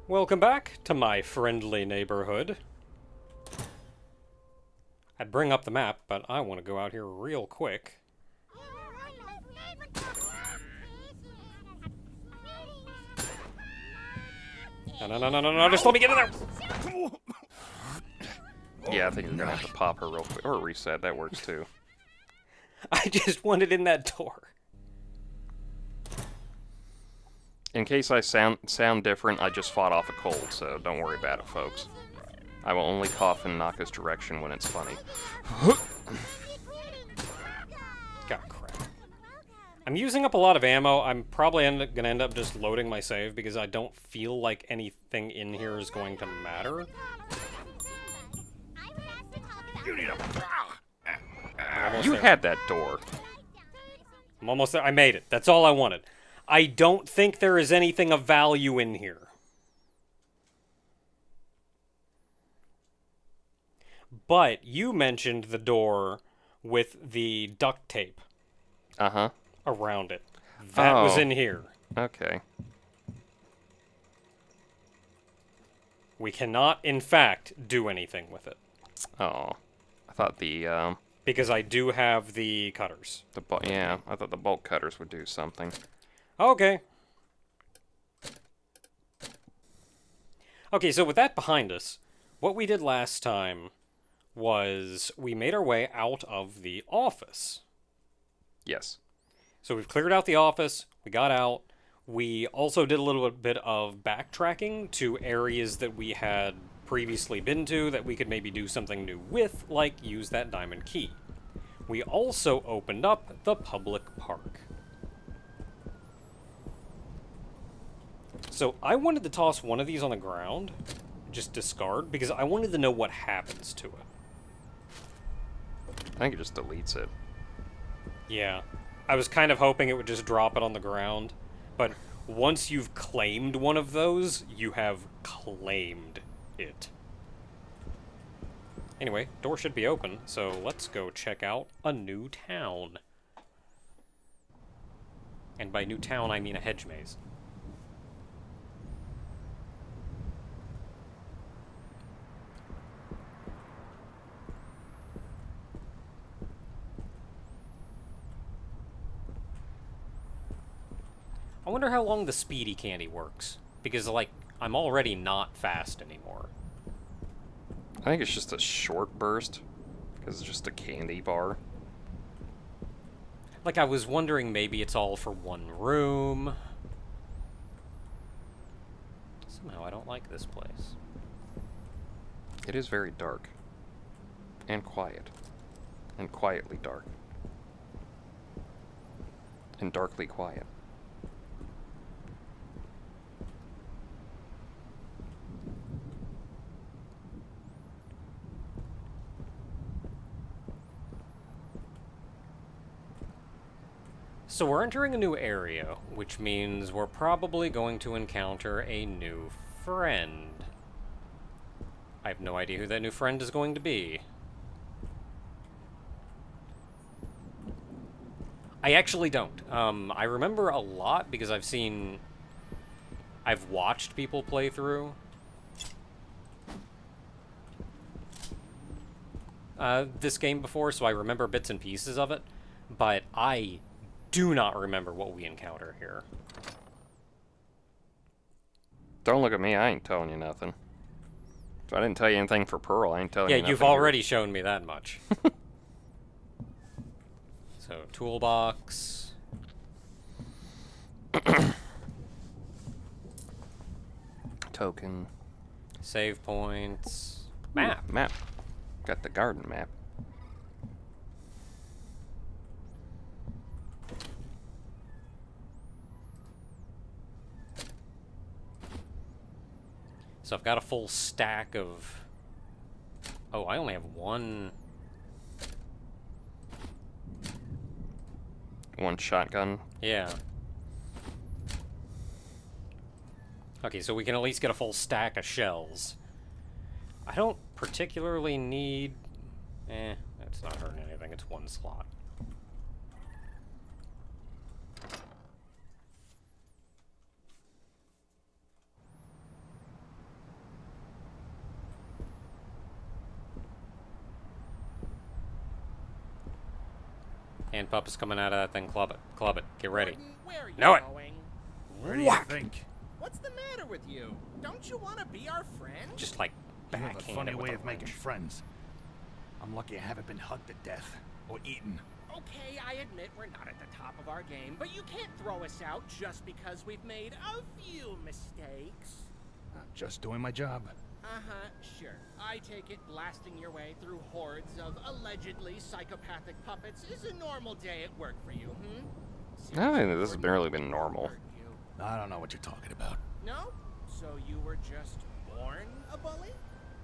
Welcome back to my friendly neighborhood. I'd bring up the map, but I want to go out here real quick. No, just let me get in there! Yeah, I think you're gonna have to pop her real quick. Or reset, that works too. I just wanted in that door. In case I sound different, I just fought off a cold, so don't worry about it, folks. I will only cough in Naka's direction when it's funny. God, crap. I'm using up a lot of ammo. I'm probably gonna end up just loading my save because I don't feel like anything in here is going to matter. You had that door. I'm almost there. I made it. That's all I wanted. I don't think there is anything of value in here. But you mentioned the door with the duct tape. Uh-huh. Around it. That was in here. Okay. We cannot, in fact, do anything with it. Oh. I thought the, Because I do have the cutters. Yeah, I thought the bolt cutters would do something. Okay. Okay, so with that behind us, what we did last time was we made our way out of the office. Yes. So we've cleared out the office, we got out, we also did a little bit of backtracking to areas that we had previously been to that we could maybe do something new with, like use that diamond key. We also opened up the public park. So I wanted to toss one of these on the ground, just discard, because I wanted to know what happens to it. I think it just deletes it. Yeah. I was kind of hoping it would just drop it on the ground, but once you've claimed one of those, you have claimed it. Anyway, door should be open, so let's go check out a new town. And by new town, I mean a hedge maze. I wonder how long the speedy candy works. Because, like, I'm already not fast anymore. I think it's just a short burst. Because it's just a candy bar. Like, I was wondering maybe it's all for one room. Somehow I don't like this place. It is very dark. And quiet. And quietly dark. And darkly quiet. So we're entering a new area, which means we're probably going to encounter a new friend. I have no idea who that new friend is going to be. I actually don't. I remember a lot because I've watched people play through. This game before, so I remember bits and pieces of it, but I do not remember what we encounter here. Don't look at me, I ain't telling you nothing. If I didn't tell you anything for Pearl, I ain't telling you nothing. Yeah, you've already shown me that much. So, toolbox. Token. Save points. Map. Ooh, map. Got the garden map. So I've got a full stack of... Oh, I only have one... One shotgun. Yeah. Okay, so we can at least get a full stack of shells. I don't particularly need... that's not hurting anything. It's one slot. Hand puppets coming out of that thing. Club it. Club it. Get ready. Gordon, where are you Know it. going? Where do you think? What's the matter with you? Don't you want to be our friend? Just like You have a backhand funny it with way a of making wrench. friends. I'm lucky I haven't been hugged to death or eaten. Okay, I admit we're not at the top of our game, but you can't throw us out just because we've made a few mistakes. I'm just doing my job. Uh-huh, sure. I take it blasting your way through hordes of allegedly psychopathic puppets is a normal day at work for you, I think this has barely been normal. I don't know what you're talking about. No? So you were just born a bully?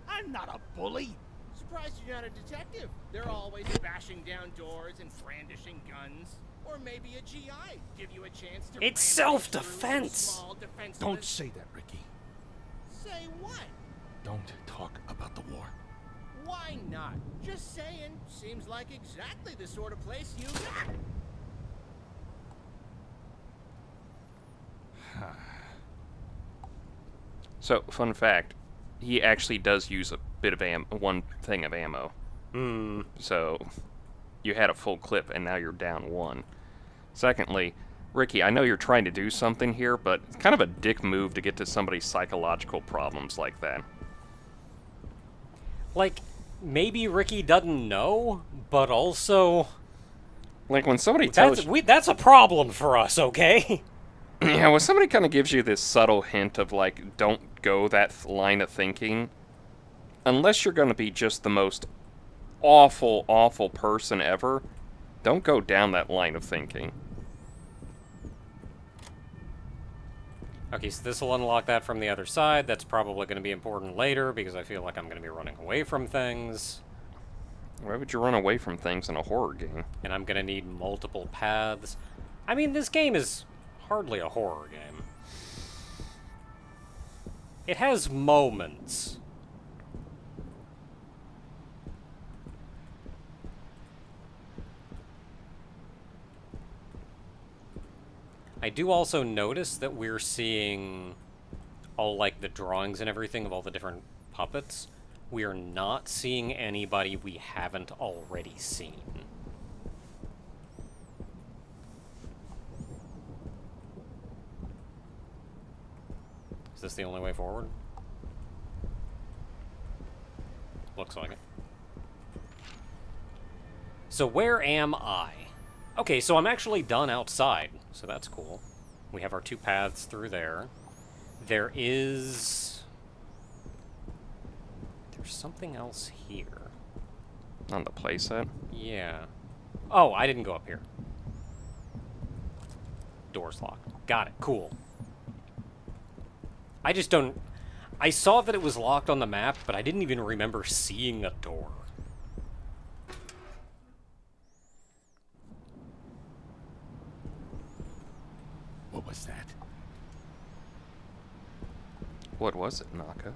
I'm not a bully. Surprised you're not a detective. They're always bashing down doors and brandishing guns. Or maybe a GI. Give you a chance to It's rampage through self-defense. small defenseless- Don't say that, Ricky. Say what? Don't talk about the war. Why not? Just saying. Seems like exactly the sort of place you... So, fun fact, he actually does use a bit of one thing of ammo. Hmm. So, you had a full clip, and now you're down one. Secondly, Ricky, I know you're trying to do something here, but it's kind of a dick move to get to somebody's psychological problems like that. Like, maybe Ricky doesn't know, but also Like, when somebody tells that's a problem for us, okay? yeah, when somebody kind of gives you this subtle hint of, like, don't go that line of thinking, unless you're going to be just the most awful, awful person ever, don't go down that line of thinking. Okay, so this will unlock that from the other side. That's probably going to be important later because I feel like I'm going to be running away from things. Why would you run away from things in a horror game? And I'm going to need multiple paths. I mean, this game is hardly a horror game. It has moments. I do also notice that we're seeing all, like, the drawings and everything of all the different puppets. We are not seeing anybody we haven't already seen. Is this the only way forward? Looks like it. So where am I? Okay, so I'm actually done outside, so that's cool. We have our two paths through there. There's something else here. On the playset? Yeah. Oh, I didn't go up here. Door's locked. Got it. Cool. I just don't... I saw that it was locked on the map, but I didn't even remember seeing a door. What was that? What was it, Naka?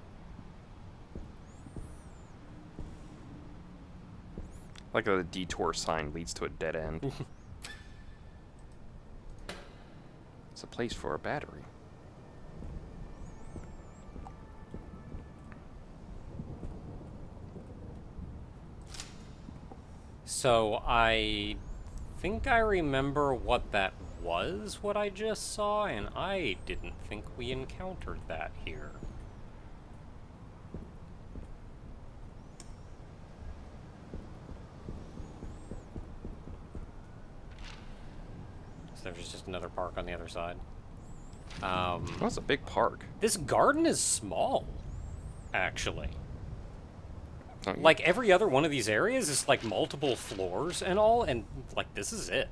Like a detour sign leads to a dead end. It's a place for a battery. So I think I remember what that was, what I just saw, and I didn't think we encountered that here. So there's just another park on the other side. Oh, it's a big park. This garden is small, actually. Don't you- Like, every other one of these areas is, like, multiple floors and all, and, like, this is it.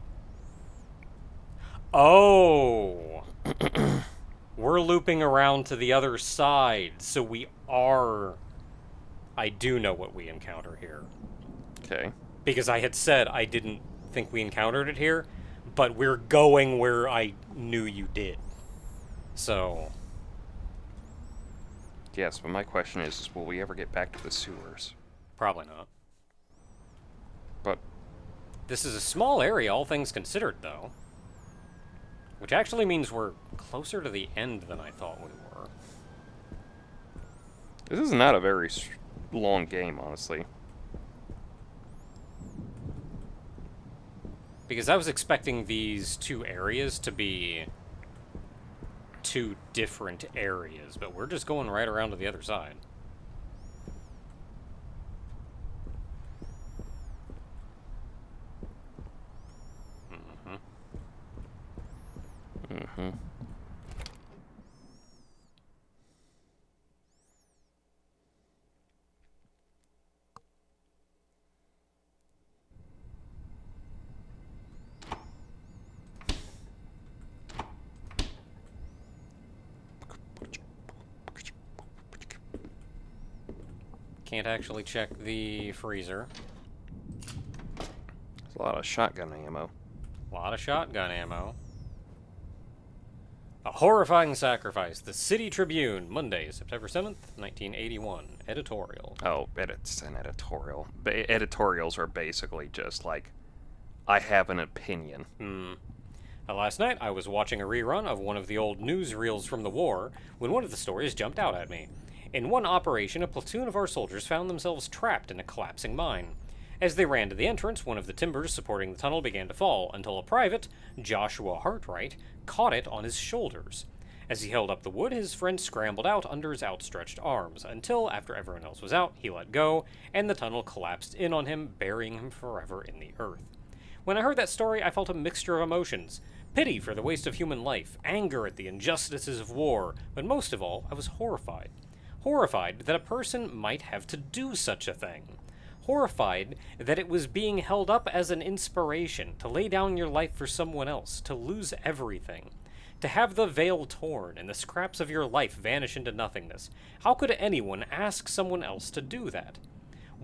Oh! We're looping around to the other side, so we are... I do know what we encounter here. Okay. Because I had said I didn't think we encountered it here, but we're going where I knew you did. So... Yes, but my question is will we ever get back to the sewers? Probably not. But This is a small area, all things considered, though. Which actually means we're closer to the end than I thought we were. this is not a very long game, honestly. Because I was expecting these two areas to be two different areas, but we're just going right around to the other side. Mm-hmm. Can't actually check the freezer. There's a lot of shotgun ammo. A lot of shotgun ammo. A horrifying sacrifice. The City Tribune, Monday, September 7th, 1981. Editorial. Oh, it's an editorial. Editorials are basically just like, I have an opinion. Last night, I was watching a rerun of one of the old newsreels from the war when one of the stories jumped out at me. In one operation, a platoon of our soldiers found themselves trapped in a collapsing mine. As they ran to the entrance, one of the timbers supporting the tunnel began to fall until a private, Joshua Hartright, caught it on his shoulders. As he held up the wood, his friend scrambled out under his outstretched arms, until, after everyone else was out, he let go, and the tunnel collapsed in on him, burying him forever in the earth. When I heard that story, I felt a mixture of emotions. Pity for the waste of human life, anger at the injustices of war, but most of all, I was horrified. Horrified that a person might have to do such a thing. Horrified that it was being held up as an inspiration to lay down your life for someone else, to lose everything. To have the veil torn and the scraps of your life vanish into nothingness. How could anyone ask someone else to do that?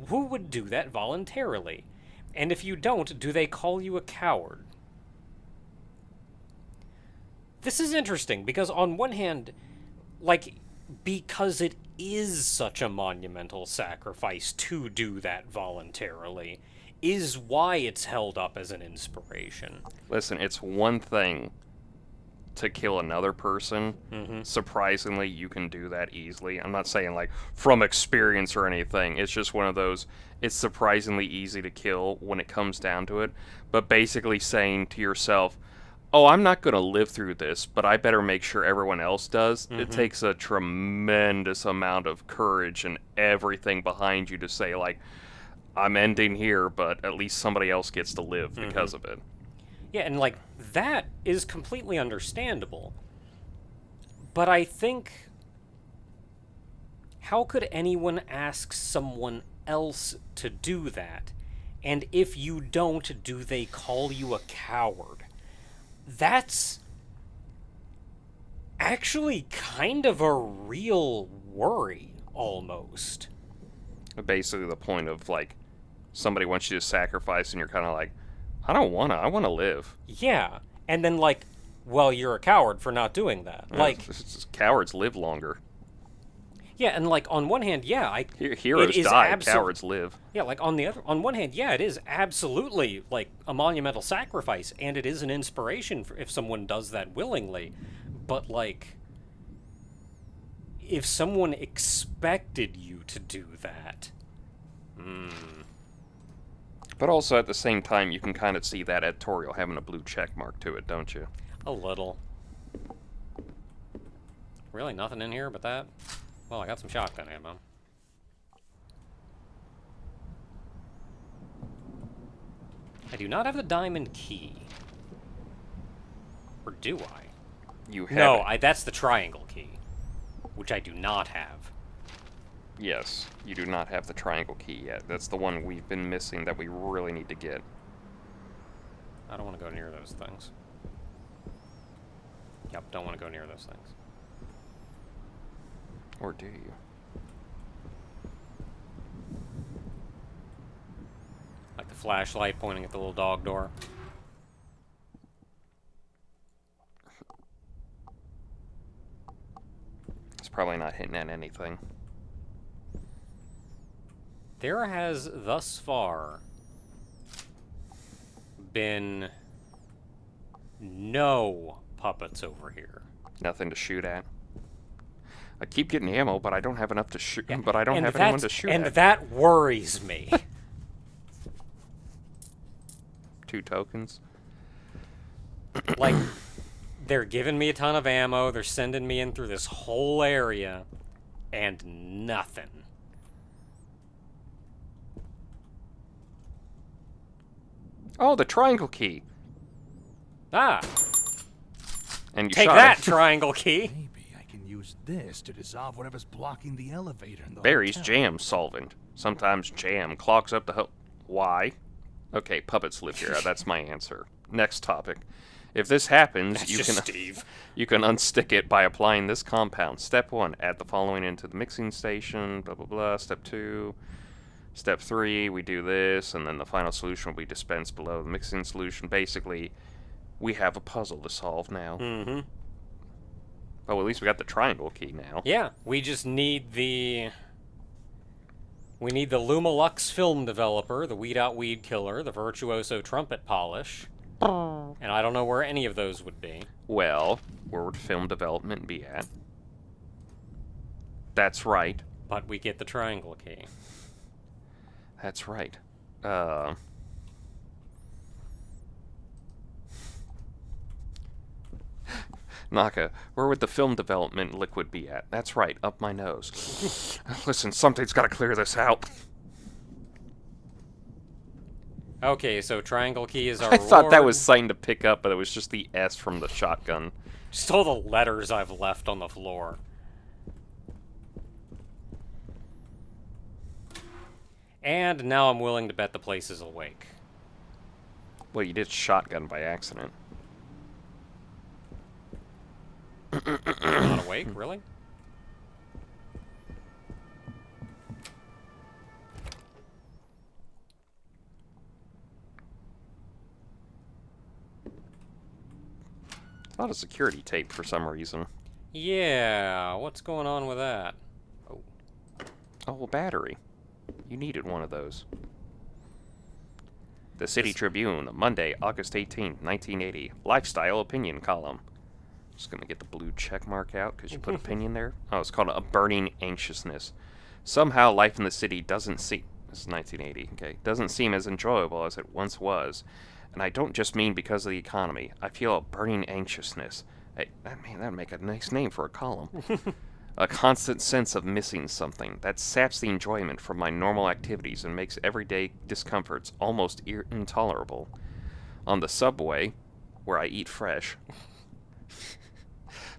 Who would do that voluntarily? And if you don't, do they call you a coward? This is interesting, because on one hand, because it is such a monumental sacrifice to do that voluntarily, is why it's held up as an inspiration. Listen, it's one thing to kill another person. Surprisingly, you can do that easily. I'm not saying, from experience or anything. It's just one of those, it's surprisingly easy to kill when it comes down to it. But basically saying to yourself, oh, I'm not going to live through this, but I better make sure everyone else does. It takes a tremendous amount of courage and everything behind you to say, I'm ending here, but at least somebody else gets to live because of it. Yeah, and, that is completely understandable. But I think, how could anyone ask someone else to do that? And if you don't, do they call you a coward? That's actually kind of a real worry, almost. Basically the point of, somebody wants you to sacrifice and you're kind of like, I don't want to. I want to live. Yeah. And then, well, you're a coward for not doing that. Cowards live longer. Yeah, and, on one hand, yeah, heroes die, cowards live. Yeah, on one hand, yeah, it is absolutely, a monumental sacrifice, and it is an inspiration for if someone does that willingly. But, if someone expected you to do that... But also, at the same time, you can kind of see that editorial having a blue check mark to it, don't you? A little. Really, nothing in here but that? Well, I got some shotgun ammo. I do not have the diamond key. Or do I? You have No, that's the triangle key. Which I do not have. Yes, you do not have the triangle key yet. That's the one we've been missing that we really need to get. I don't want to go near those things. Yep, don't want to go near those things. Or do you? Like the flashlight pointing at the little dog door. It's probably not hitting at anything. There has thus far been no puppets over here. Nothing to shoot at. I keep getting ammo, but I don't have enough to shoot. Yeah, But I don't have anyone to shoot and at. that worries me. 2 tokens. Like, they're giving me a ton of ammo, they're sending me in through this whole area, and nothing. Oh, the triangle key. Ah, And you take shot that, it. triangle key. Maybe I can use this to dissolve whatever's blocking the elevator in the Barry's hotel. jam solvent. Sometimes jam clogs up the Why? Okay, puppets live here. That's my answer. Next topic. If this happens, That's you just can Steve. you can unstick it by applying this compound. Step 1, add the following into the mixing station, blah blah blah. Step 2, Step 3, we do this, and then the final solution will be dispensed below the mixing solution. Basically, we have a puzzle to solve now. Mm-hmm. Oh, at least we got the triangle key now. Yeah, we just need the... We need the Lumalux film developer, the Weed Out Weed Killer, the Virtuoso Trumpet Polish, and I don't know where any of those would be. Well, where would film development be at? That's right. But we get the triangle key. That's right. Naka, where would the film development liquid be at? That's right, up my nose. Listen, something's got to clear this out. Okay, so triangle key is our I thought that reward. was something to pick up, but it was just the S from the shotgun. Just all the letters I've left on the floor. And now I'm willing to bet the place is awake. Well, you did shotgun by accident. Not awake, really? It's not a security tape for some reason. Yeah, what's going on with that? Oh, Oh, well, battery. You needed one of those. The City Tribune, Monday, August 18, 1980. Lifestyle opinion column. Just gonna get the blue check mark out because you put opinion there. Oh, it's called a burning anxiousness. Somehow life in the city doesn't seem... This is 1980, okay. Doesn't seem as enjoyable as it once was. And I don't just mean because of the economy. I feel a burning anxiousness. Hey, that'd make a nice name for a column. A constant sense of missing something that saps the enjoyment from my normal activities and makes everyday discomforts almost intolerable. On the subway, where I eat fresh,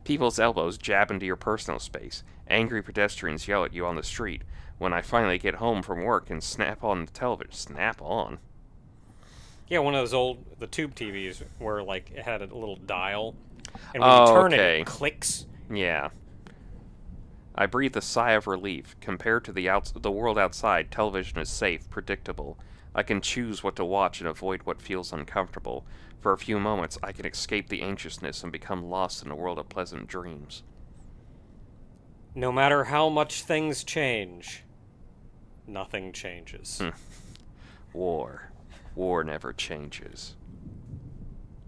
people's elbows jab into your personal space. Angry pedestrians yell at you on the street. When I finally get home from work and snap on the television. Snap on? yeah, one of those the tube TVs where, like, it had a little dial. And when you turn okay. it clicks. Yeah. I breathe a sigh of relief. Compared to the world outside, television is safe, predictable. I can choose what to watch and avoid what feels uncomfortable. For a few moments, I can escape the anxiousness and become lost in a world of pleasant dreams. No matter how much things change, nothing changes. War. War never changes.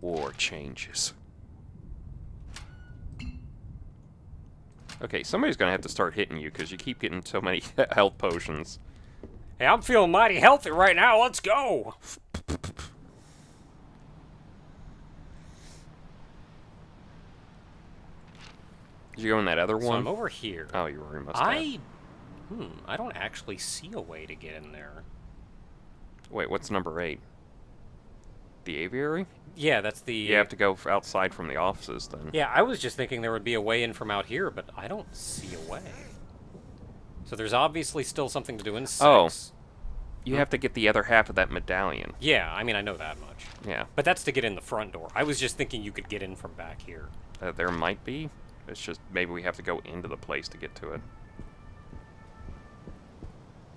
War changes. Okay, somebody's gonna have to start hitting you because you keep getting so many health potions. Hey, I'm feeling mighty healthy right now. Let's go. Did you go in that other So one? I'm over here. Oh, you already must have. I don't actually see a way to get in there. Wait, what's number 8? The aviary? Yeah, that's the... You have to go outside from the offices then. Yeah, I was just thinking there would be a way in from out here, but I don't see a way. So there's obviously still something to do in 6. Oh. You have to get the other half of that medallion. Yeah, I mean, I know that much. Yeah. But that's to get in the front door. I was just thinking you could get in from back here. There might be. It's just maybe we have to go into the place to get to it.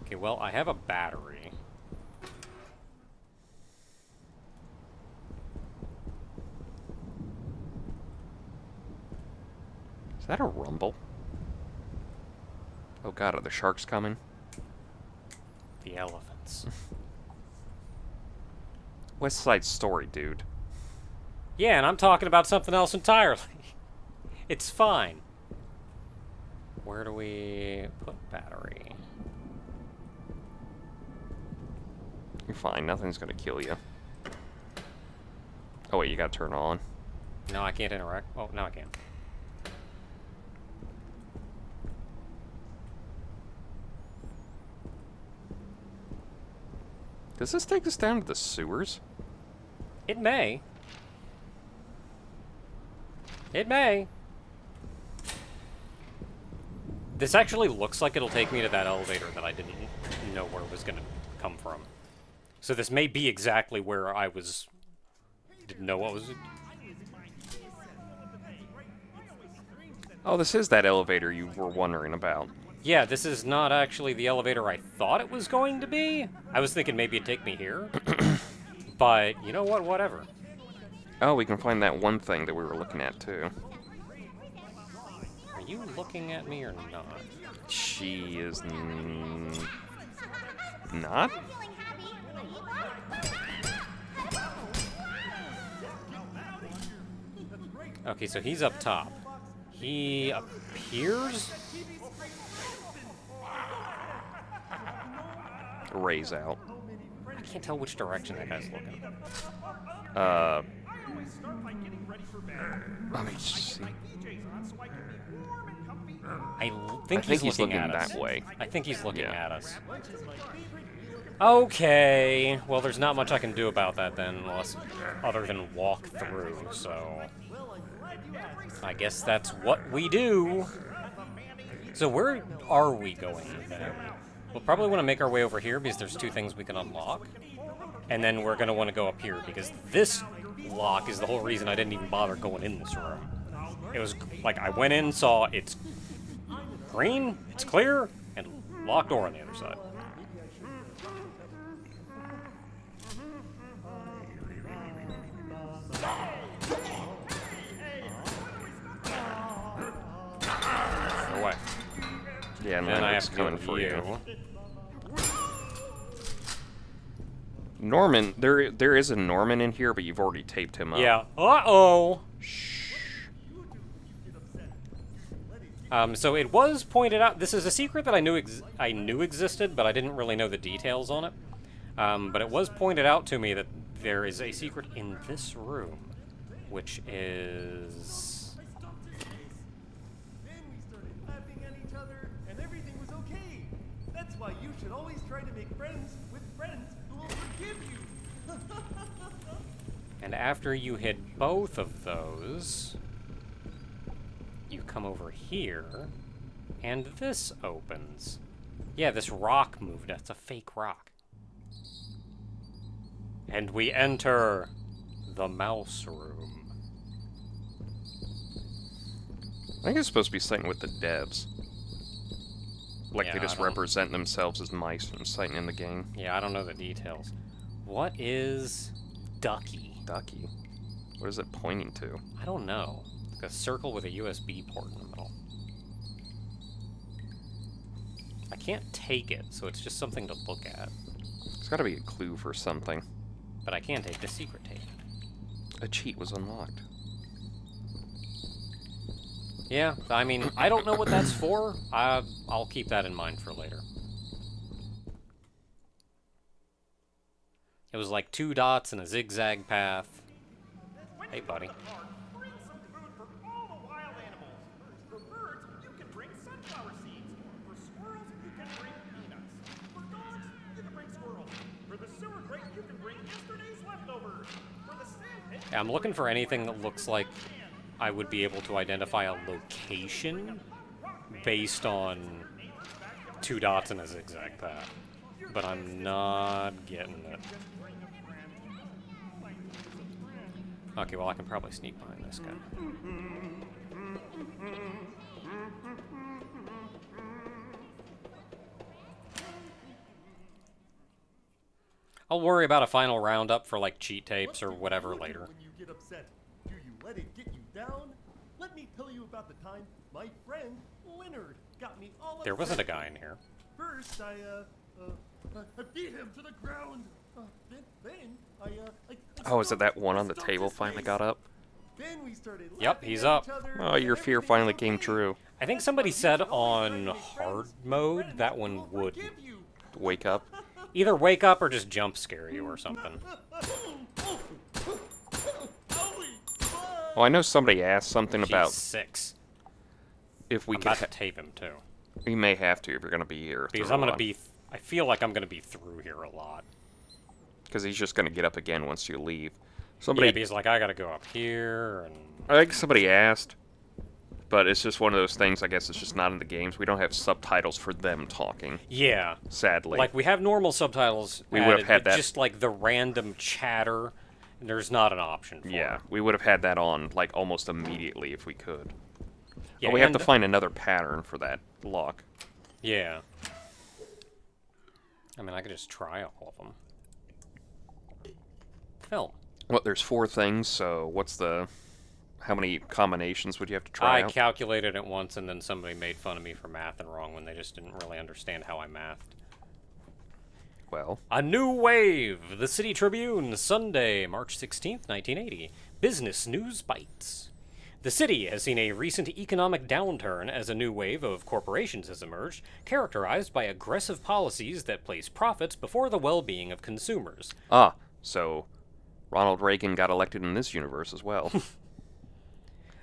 Okay, well, I have a battery. Is that a rumble? Oh god, are the sharks coming? The elephants. West Side Story, dude. Yeah, and I'm talking about something else entirely. It's fine. Where do we put battery? You're fine, nothing's gonna kill you. Oh wait, you gotta turn it on. No, I can't interact. Oh, now I can. Does this take us down to the sewers? It may. It may. This actually looks like it'll take me to that elevator that I didn't know where it was going to come from. So this may be exactly where I was... Didn't know what was... Oh, this is that elevator you were wondering about. Yeah, this is not actually the elevator I thought it was going to be. I was thinking maybe it'd take me here. But, you know what? Whatever. Oh, we can find that one thing that we were looking at, too. Are you looking at me or not? She is... not? Okay, so he's up top. He appears? Ray's out. I can't tell which direction that guy's looking. Let me see. I I think think he's looking at that us. way. I think he's looking Yeah. at us. Okay, well there's not much I can do about that then, unless other than walk through, so... I guess that's what we do. So where are we going then? We'll probably want to make our way over here because there's two things we can unlock. And then we're going to want to go up here because this lock is the whole reason I didn't even bother going in this room. It was like I went in, saw it's green, it's clear, and locked door on the other side. No way. Yeah, And then I have it's to go coming with for you. you. Norman, there is a Norman in here, but you've already taped him up. Yeah. Uh-oh. So it was pointed out. This is a secret that I knew existed, but I didn't really know the details on it. But it was pointed out to me that there is a secret in this room, which is... Then we started laughing at each other, and everything was okay. That's why you should always try to make friends with friends who will forgive you. And after you hit both of those, you come over here, and this opens. Yeah, this rock moved. That's a fake rock. And we enter the mouse room. I think it's supposed to be something with the devs. Like Yeah, they just I don't- represent themselves as mice and something in the game. Yeah, I don't know the details. What is Ducky? Ducky. What is it pointing to? I don't know. Like a circle with a USB port in the middle. I can't take it, so it's just something to look at. It's got to be a clue for something. But I can take the secret tape. A cheat was unlocked. Yeah, I mean, I don't know what that's for. I'll keep that in mind for later. It was like 2 dots and a zigzag path. Hey, buddy. Bring some food for all the wild animals. For birds, you can bring sunflower seeds. For squirrels, you can bring peanuts. For dogs, you can bring squirrels. For the sewer grate, you can bring yesterday's leftovers. For the sand pit, Yeah, I'm looking for anything that looks like I would be able to identify a location based on 2 dots and a zigzag path. But I'm not getting it. Okay, well I can probably sneak behind this guy. I'll worry about a final roundup for like cheat tapes or whatever later. When you get upset, do you let it get you down? Let me tell you about the time my friend Leonard got me all upset. There wasn't a guy in here. First, I beat him to the ground. Then I Oh, is it that stomped- one on the stomped table his finally face. got up? Then we started Yep, laughing he's at up. each other, Oh, and your fear everything finally was came okay. true. I think somebody said on hard mode that one would Forgive you. Wake up. either wake up or just jump scare you or something. Owie, bud. Oh, I know somebody asked something She's about 6. if we I'm could. about to tape him too. You may have to if you're going to be here. Because through I'm a gonna lot. be. I feel like I'm gonna be through here a lot. Because he's just going to get up again once you leave. Yeah, Somebody, because like I gotta go up here and. I think somebody asked, but it's just one of those things. I guess it's just not in the games. We don't have subtitles for them talking. Yeah. Sadly, Like we have normal subtitles. We would have added, had but that- Just like the random chatter. There's not an option for yeah, it. we would have had that on like almost immediately if we could. Yeah, But we have to and- find another pattern for that lock. Yeah. I mean, I could just try all of them. Film. Well, there's 4 things. So what's the? How many combinations would you have to try I out? calculated it once, and then somebody made fun of me for mathing wrong when they just didn't really understand how I mathed. Well, A New Wave! The City Tribune, Sunday, March 16th, 1980. Business News Bites. The city has seen a recent economic downturn as a new wave of corporations has emerged, characterized by aggressive policies that place profits before the well-being of consumers. so Ronald Reagan got elected in this universe as well.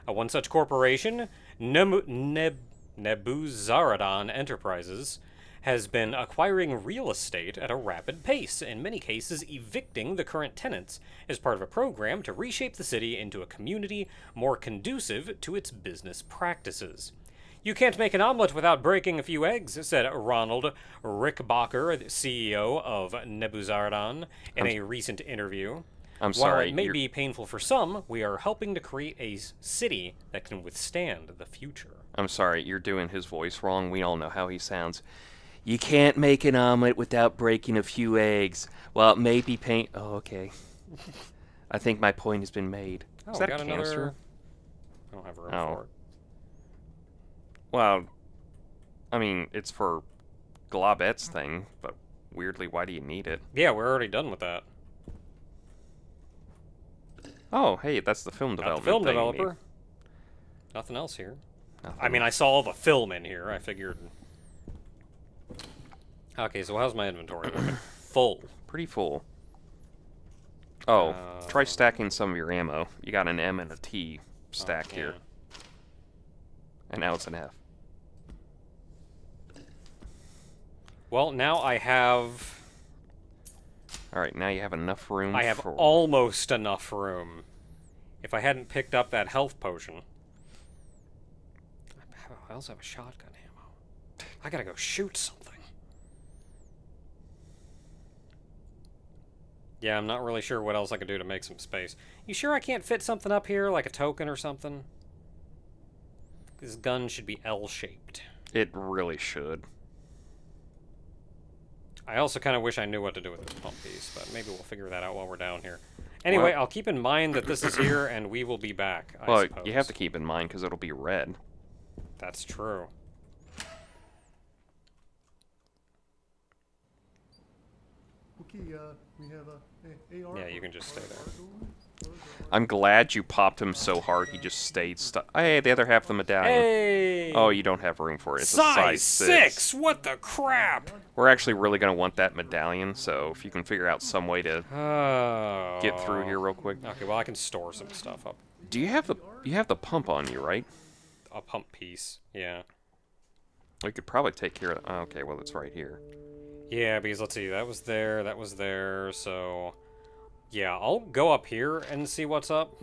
One such corporation, Nebuzaradan Enterprises, has been acquiring real estate at a rapid pace, in many cases evicting the current tenants as part of a program to reshape the city into a community more conducive to its business practices. You can't make an omelet without breaking a few eggs, said Ronald Rickbacher, the CEO of Nebuzaradan, in a recent interview. I'm While sorry. it may you're- be painful for some, we are helping to create a city that can withstand the future. I'm sorry, you're doing his voice wrong. We all know how he sounds. You can't make an omelet without breaking a few eggs. Well, it may be pain. Oh, okay. I think my point has been made. Is that got a another. canister? I don't have room Oh. for it. Well, I mean, it's for Globet's thing, but weirdly, why do you need it? Yeah, we're already done with that. Oh, hey, that's the film Got the development film thing you developer. need. Nothing else here. Nothing. I mean, I saw all the film in here. I figured. Okay, so how's my inventory looking? Full. Pretty full. Oh, try Uh, stacking some of your ammo. You got an M and a T stacked Oh, here, yeah. and now it's an F. Well, now I have. All right, now you have enough room. I have for... almost enough room. If I hadn't picked up that health potion. I also have a shotgun ammo. I gotta go shoot something. Yeah, I'm not really sure what else I could do to make some space. You sure I can't fit something up here, like a token or something? This gun should be L-shaped. It really should. I also kind of wish I knew what to do with this pump piece, but maybe we'll figure that out while we're down here. Anyway, Well- I'll keep in mind that this is here, and we will be back, I Well, suppose. you have to keep in mind because it'll be red. That's true. Okay, we have a AR. Yeah, you can just stay there. I'm glad you popped him so hard he just stayed stuck. Hey, the other half of the medallion. Hey! Oh, you don't have room for it. It's size a size 6. What the crap? We're actually really going to want that medallion, so if you can figure out some way to Oh. get through here real quick. Okay, well I can store some stuff up. Do you have the pump on you, right? A pump piece. Yeah. We could probably take care of. Oh, okay, well it's right here. Yeah, because let's see, that was there, so yeah, I'll go up here and see what's up.